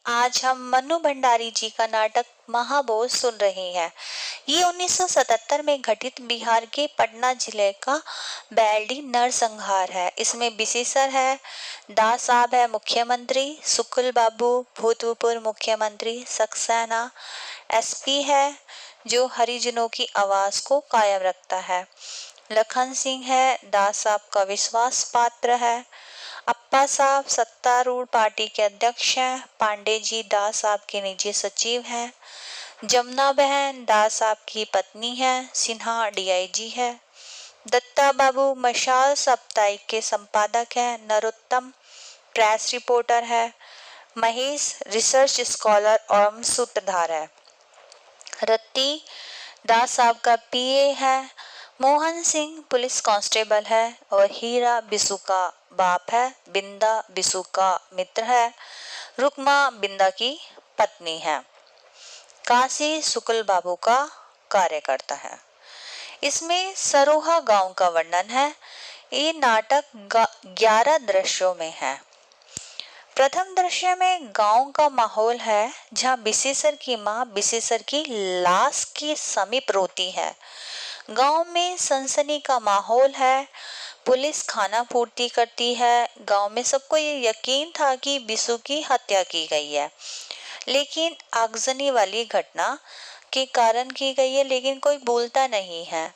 आज हम मन्नू भंडारी जी का नाटक महाबोज सुन रहे हैं। ये 1977 में घटित बिहार के पटना जिले का बैलडी नरसंहार है। इसमें विशेषर है, दास साहब है मुख्यमंत्री, सुकुल बाबू भूतपूर्व मुख्यमंत्री, सक्सेना एसपी है जो हरिजनों की आवाज को कायम रखता है, लखन सिंह है दास साहब का विश्वास पात्र है, अप्पा साहब सत्तारूढ़ पार्टी के अध्यक्ष हैं, पांडे जी दास साहब के निजी सचिव हैं, जमुना बहन दास साहब की पत्नी है, सिन्हा डीआईजी है, दत्ता बाबू मशाल साप्ताहिक के संपादक है, नरोत्तम प्रेस रिपोर्टर है, महेश रिसर्च स्कॉलर और सूत्रधार है, रत्ती दास साहब का पीए है, मोहन सिंह पुलिस कांस्टेबल है और हीरा बिसु का बाप है, बिंदा बिसु का मित्र है, रुकमा बिंदा की पत्नी है, काशी सुकुल बाबू का कार्यकर्ता है। इसमें सरोहा गांव का वर्णन है। ये नाटक 11 दृश्यों में है। प्रथम दृश्य में गांव का माहौल है जहां विशेषर की मां विशेषर की लाश के समीप रोती है। गांव में सनसनी का माहौल है। पुलिस खाना पूर्ति करती है। गांव में सबको ये यकीन था कि बिसु की हत्या की गई है, लेकिन आगजनी वाली घटना के कारण की गई है, लेकिन कोई बोलता नहीं है।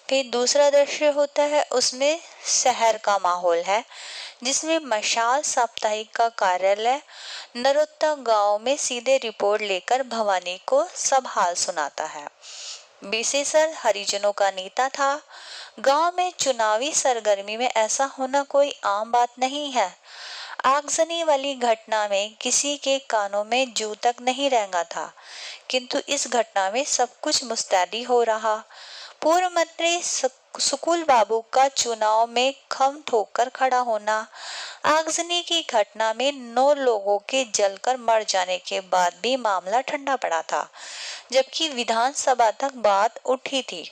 फिर दूसरा दृश्य होता है, उसमें शहर का माहौल है जिसमें मशाल साप्ताहिक का कार्यालय नरोत्ता गांव में सीधे रिपोर्ट लेकर भवानी को सब हाल सुनाता है। विशेषर हरिजनों का नेता था। गांव में चुनावी सरगर्मी में ऐसा होना कोई आम बात नहीं है। आगजनी वाली घटना में किसी के कानों में जू तक नहीं रेंगा था, किंतु इस घटना में सब कुछ मुस्तैदी हो रहा। पूर्व मंत्री सुकुल बाबू का चुनाव में खम ठोकर खड़ा होना, आगजनी की घटना में 9 लोगों के जलकर मर जाने के बाद भी मामला ठंडा पड़ा था, जबकि विधानसभा तक बात उठी थी।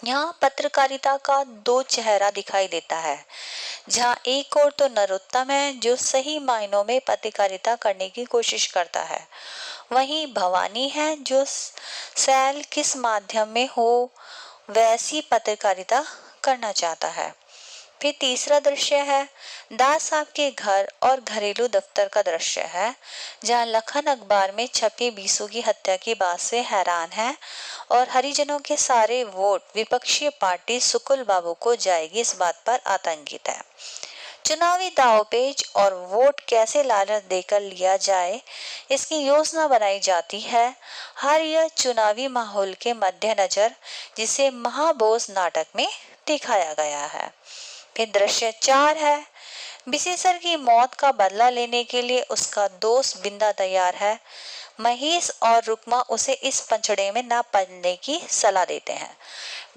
यहाँ पत्रकारिता का 2 चेहरा दिखाई देता है, जहाँ एक और तो नरोत्तम है जो सही मायनों में पत्रकारिता करने की कोशिश करता है, वहीं भवानी है जो सैल किस माध्यम में हो वैसी पत्रकारिता करना चाहता है। फिर तीसरा दृश्य है, दास साहब के घर और घरेलू दफ्तर का दृश्य है, जहां लखन अखबार में छपी बीसू की हत्या की बात से हैरान है और हरिजनों के सारे वोट विपक्षी पार्टी सुकुल बाबू को जाएगी इस बात पर आतंकित है। चुनावी दावपेच और वोट कैसे लालच देकर लिया जाए, इसकी योजना बनाई जाती है। हर यह चुनावी माहौल के मद्देनजर जिसे महाबोज नाटक में दिखाया गया है। फिर दृश्य 4 है, विशेषर की मौत का बदला लेने के लिए उसका दोस्त बिंदा तैयार है। महेश और रुकमा उसे इस पंचड़े में न पड़ने की सलाह देते हैं।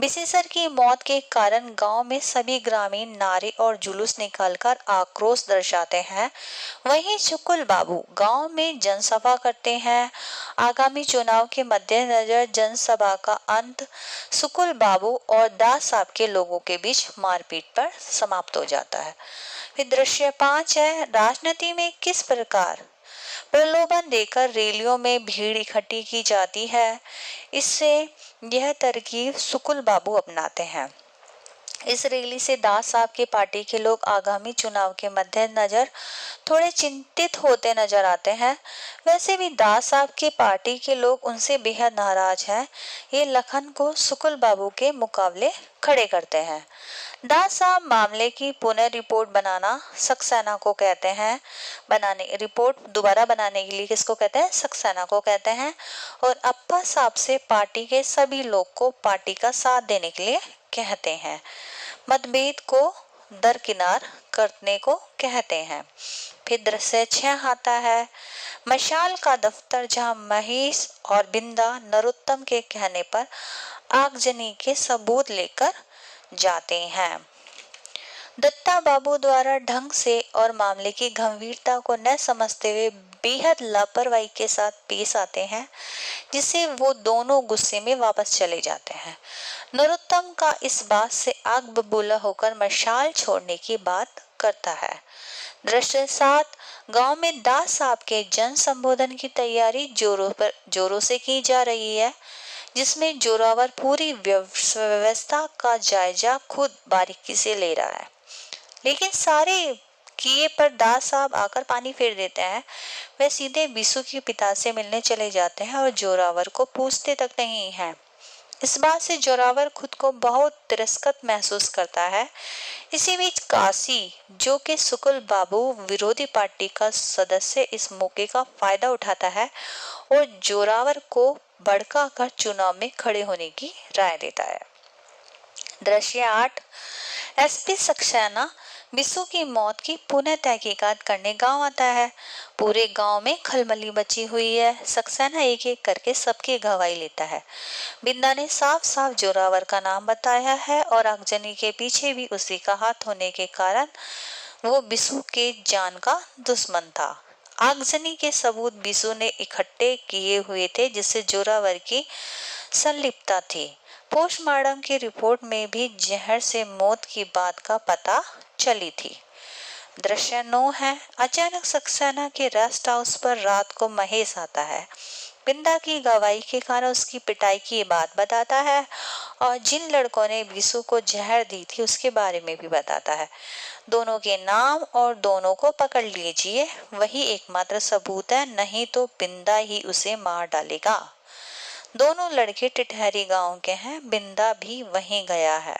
विशेषर की मौत के कारण गांव में सभी ग्रामीण नारे और जुलूस निकालकर आक्रोश दर्शाते हैं। वहीं शुकुल बाबू गांव में जनसभा करते हैं। आगामी चुनाव के मद्देनजर जनसभा का अंत शुकुल बाबू और दास साहब के लोगों के बीच मारपीट पर समाप्त हो जाता है। फिर दृश्य 5 है, राजनीति में किस प्रकार प्रलोभन देकर रैलियों में भीड़ इकट्ठी की जाती है, इससे यह तरकीब सुकुल बाबू अपनाते हैं। इस रैली से दास साहब की पार्टी के लोग आगामी चुनाव के मद्देनजर थोड़े चिंतित होते नजर आते हैं। वैसे भी दास साहब की पार्टी के लोग उनसे बेहद नाराज हैं। ये लखन को सुकुल बाबू के मुकाबले खड़े करते हैं। दास साहब मामले की पुनः रिपोर्ट बनाना सक्सेना को कहते हैं। रिपोर्ट दोबारा बनाने के लिए किसको कहते हैं? सक्सेना को कहते हैं। और अप्पा साहब से पार्टी के सभी लोग को पार्टी का साथ देने के लिए कहते हैं। मतभेद को दरकिनार करने को कहते हैं। फिर दृश्य 6 आता है, मशाल का दफ्तर, जहां महेश और बिंदा नरोत्तम के कहने पर आगजनी के सबूत लेकर जाते हैं। दत्ता बाबू द्वारा ढंग से और मामले की गंभीरता को न समझते हुए बेहद लापरवाही के साथ पेश आते हैं, जिससे वो दोनों गुस्से में वापस चले जाते हैं। नरोत्तम का इस बात से आग बबूला होकर मशाल छोड़ने की बात करता है। दृश्य 7, गांव में दास साहब के जन संबोधन की तैयारी जोरों से की जा रही है, जिसमें जोरावर पूरी व्यवस्था का जायजा खुद बारीकी से ले रहा है। लेकिन सारे किए पर दास साहब आकर पानी फेर देते हैं। वे सीधे बिसु के पिता से मिलने चले जाते हैं और जोरावर को पूछते तक नहीं हैं। इस बात से जोरावर खुद को बहुत तिरस्कृत महसूस करता है। इसी बीच काशी, जो कि शुक्ल बाबू विरोधी पार्टी का सदस्य, इस मौके का फायदा उठाता है और जोरावर को भड़का कर चुनाव में खड़े होने की राय देता है। दृश्य 8, एसपी सक्सेना बिसु की मौत की पुनः तहकीकात करने गांव आता है। पूरे गांव में खलबली मची हुई है। सक्सेना एक एक करके सबकी गवाही लेता है। बिंदा ने साफ साफ जोरावर का नाम बताया है और आगजनी के पीछे भी उसी का हाथ होने के कारण वो बिसु के जान का दुश्मन था। आगजनी के सबूत बिसु ने इकट्ठे किए हुए थे, जिससे जोरावर की संलिप्तता थी। पोस्टमार्टम की रिपोर्ट में भी जहर से मौत की बात का पता चली थी। दृश्य 9 है, अचानक सक्सेना के रेस्ट हाउस पर रात को महेश आता है। बिंदा की गवाही के कारण उसकी पिटाई की बात बताता है और जिन लड़कों ने बिसु को जहर दी थी उसके बारे में भी बताता है। दोनों के नाम और दोनों को पकड़ लीजिए, वही एकमात्र सबूत है, नहीं तो बिंदा ही उसे मार डालेगा। दोनों लड़के टिटहरी गांव के हैं। बिंदा भी वहीं गया है।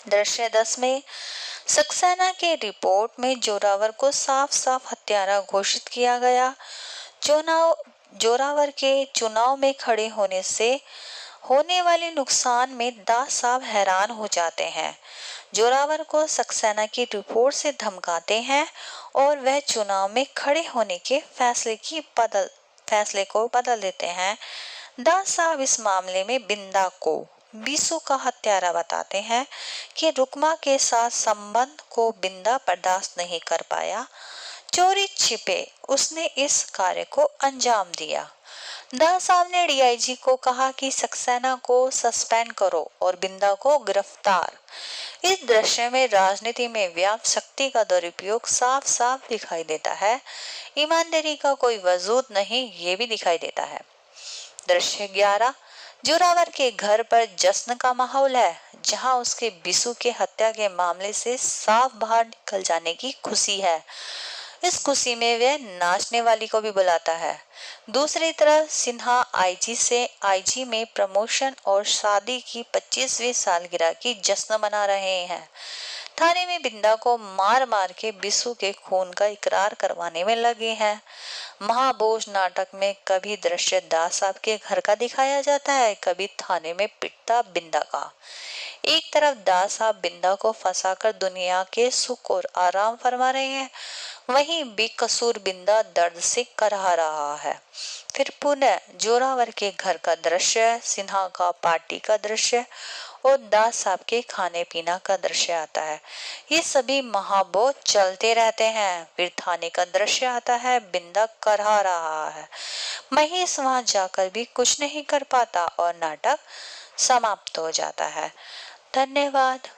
दृश्य 10 में सक्सेना के रिपोर्ट में जोरावर को साफ साफ हत्यारा घोषित किया गया। जोरावर के चुनाव में खड़े होने से होने वाले नुकसान में दास साहब हैरान हो जाते हैं। जोरावर को सक्सेना की रिपोर्ट से धमकाते हैं और वह चुनाव में खड़े होने के फैसले को बदल देते हैं। दास साहब इस मामले में बिंदा को बिसु का हत्यारा बताते हैं कि रुकमा के साथ संबंध को बिंदा बर्दाश्त नहीं कर पाया। चोरी छिपे उसने इस कार्य को अंजाम दिया। दास साहब ने डीआईजी को कहा कि सक्सेना को सस्पेंड करो और बिंदा को गिरफ्तार। इस दृश्य में राजनीति में व्याप्त शक्ति का दुरुपयोग साफ साफ दिखाई देता है। ईमानदारी का कोई वजूद नहीं, ये भी दिखाई देता है। दृश्य 11, जोरावर के घर पर जश्न का माहौल है, जहां उसके बिसु के हत्या के मामले से साफ बाहर निकल जाने की खुशी है। इस खुशी में वह नाचने वाली को भी बुलाता है। दूसरी तरफ सिन्हा आईजी में प्रमोशन और शादी की 25वीं सालगिरह की जश्न मना रहे हैं। थाने में बिंदा को मार मार के बिसु के खून का इकरार करवाने में लगे हैं। महाबोझ नाटक में कभी दृश्य दास साहब के घर का दिखाया जाता है, कभी थाने में पिटता बिंदा का। एक तरफ दास साहब बिंदा को फंसाकर दुनिया के सुख और आराम फरमा रहे हैं, वहीं बेकसूर बिंदा दर्द से कराह रहा है। फिर पुनः जोरावर के घर का दृश्य, सिन्हा का पार्टी का दृश्य और दास साहब के खाने पीना का दृश्य आता है। ये सभी महाबोध चलते रहते हैं। फिर थाने का दृश्य आता है, बिंदा कराह रहा है। महेश वहां जाकर भी कुछ नहीं कर पाता और नाटक समाप्त हो जाता है। धन्यवाद।